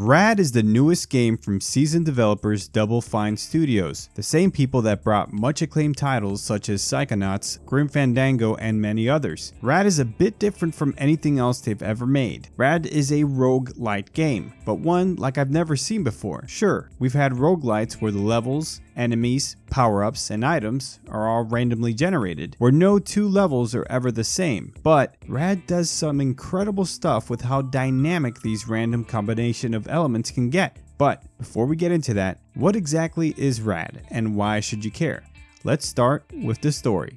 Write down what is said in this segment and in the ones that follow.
RAD is the newest game from seasoned developers Double Fine Studios, the same people that brought much acclaimed titles such as Psychonauts, Grim Fandango, and many others. RAD is a bit different from anything else they've ever made. RAD is a roguelite game, but one like I've never seen before. Sure, we've had roguelites where the levels, enemies, power-ups, and items are all randomly generated, where no two levels are ever the same, but RAD does some incredible stuff with how dynamic these random combination of elements can get. But before we get into that, what exactly is RAD and why should you care? Let's start with the story.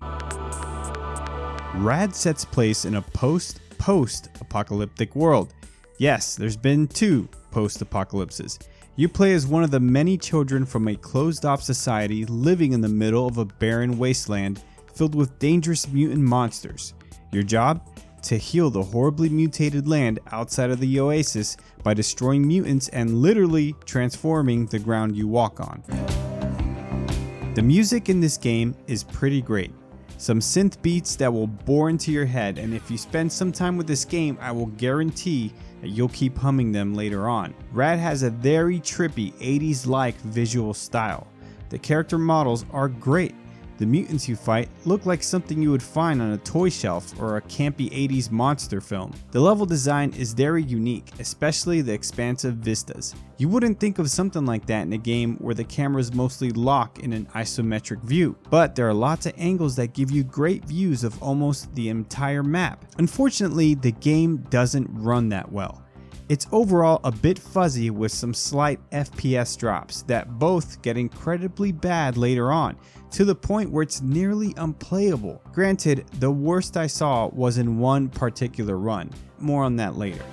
RAD sets place in a post-apocalyptic world. Yes, there's been two post-apocalypses. You play as one of the many children from a closed-off society living in the middle of a barren wasteland filled with dangerous mutant monsters. Your job? To heal the horribly mutated land outside of the oasis by destroying mutants and literally transforming the ground you walk on. The music in this game is pretty great. Some synth beats that will bore into your head, and if you spend some time with this game, I will guarantee that you'll keep humming them later on. RAD has a very trippy 80s-like visual style. The character models are great. The mutants you fight look like something you would find on a toy shelf or a campy 80s monster film. The level design is very unique, especially the expansive vistas. You wouldn't think of something like that in a game where the cameras mostly lock in an isometric view, but there are lots of angles that give you great views of almost the entire map. Unfortunately, the game doesn't run that well. It's overall a bit fuzzy with some slight FPS drops that both get incredibly bad later on, to the point where it's nearly unplayable. Granted, the worst I saw was in one particular run. More on that later.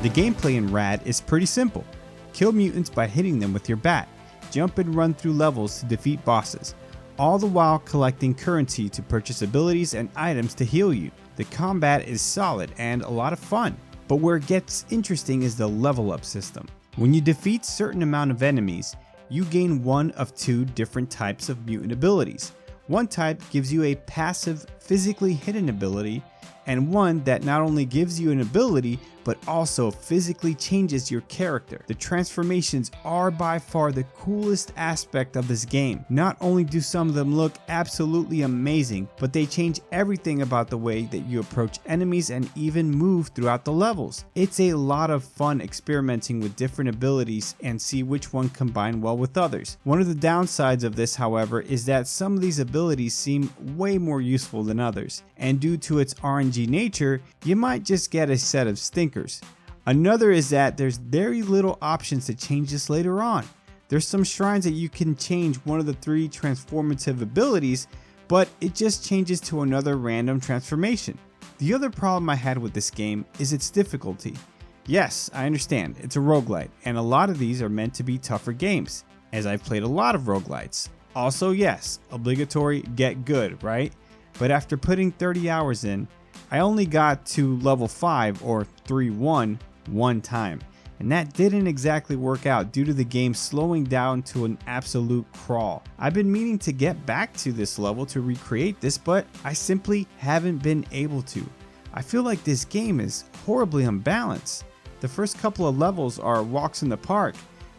The gameplay in RAD is pretty simple. Kill mutants by hitting them with your bat. Jump and run through levels to defeat bosses, all the while collecting currency to purchase abilities and items to heal you. The combat is solid and a lot of fun. But where it gets interesting is the level up system. When you defeat certain amount of enemies, you gain one of two different types of mutant abilities. One type gives you a passive, physically hidden ability, and one that not only gives you an ability, but also physically changes your character. The transformations are by far the coolest aspect of this game. Not only do some of them look absolutely amazing, but they change everything about the way that you approach enemies and even move throughout the levels. It's a lot of fun experimenting with different abilities and see which one combine well with others. One of the downsides of this, however, is that some of these abilities seem way more useful than others, and due to its RNG nature, you might just get a set of stinkers. Another is that there's very little options to change this later on. There's some shrines that you can change one of the three transformative abilities, but it just changes to another random transformation. The other problem I had with this game is its difficulty. Yes, I understand, it's a roguelite, and a lot of these are meant to be tougher games, as I've played a lot of roguelites. Also, yes, obligatory get good, right? But after putting 30 hours in, I only got to level 5 or 3-1 one time, and that didn't exactly work out due to the game slowing down to an absolute crawl. I've been meaning to get back to this level to recreate this, but I simply haven't been able to. I feel like this game is horribly unbalanced. The first couple of levels are walks in the park,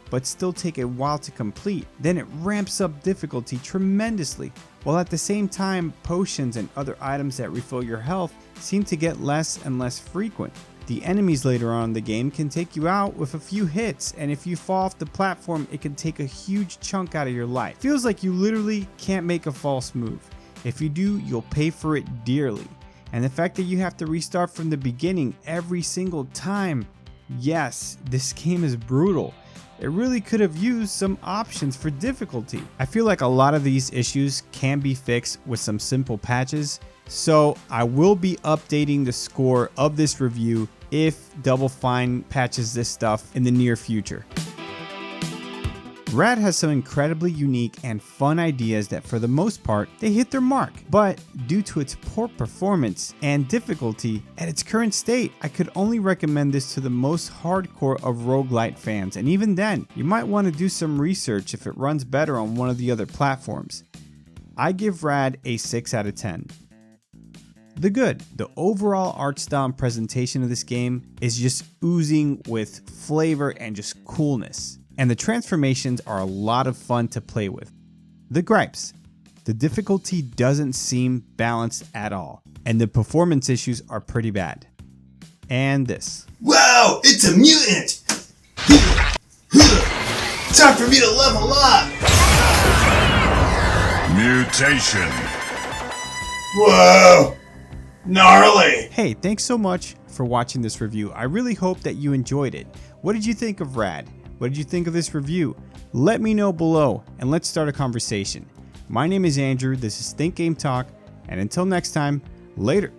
but still take a while to complete. Then it ramps up difficulty tremendously, while at the same time potions and other items that refill your health seem to get less and less frequent. The enemies later on in the game can take you out with a few hits, and if you fall off the platform, it can take a huge chunk out of your life. Feels like you literally can't make a false move. If you do, you'll pay for it dearly. And the fact that you have to restart from the beginning every single time, yes, this game is brutal. It really could have used some options for difficulty. I feel like a lot of these issues can be fixed with some simple patches, so I will be updating the score of this review if Double Fine patches this stuff in the near future. RAD has some incredibly unique and fun ideas that for the most part, they hit their mark. But due to its poor performance and difficulty, at its current state, I could only recommend this to the most hardcore of roguelite fans, and even then, you might want to do some research if it runs better on one of the other platforms. I give RAD a 6 out of 10. The good, the overall art style and presentation of this game is just oozing with flavor and just coolness. And the transformations are a lot of fun to play with. The gripes, the difficulty doesn't seem balanced at all, and the performance issues are pretty bad. And this. Wow, it's a mutant! Time for me to level up! Mutation. Whoa! Gnarly! Hey, thanks so much for watching this review. I really hope that you enjoyed it. What did you think of RAD? What did you think of this review? Let me know below and let's start a conversation. My name is Andrew, this is Think Game Talk, and until next time, later.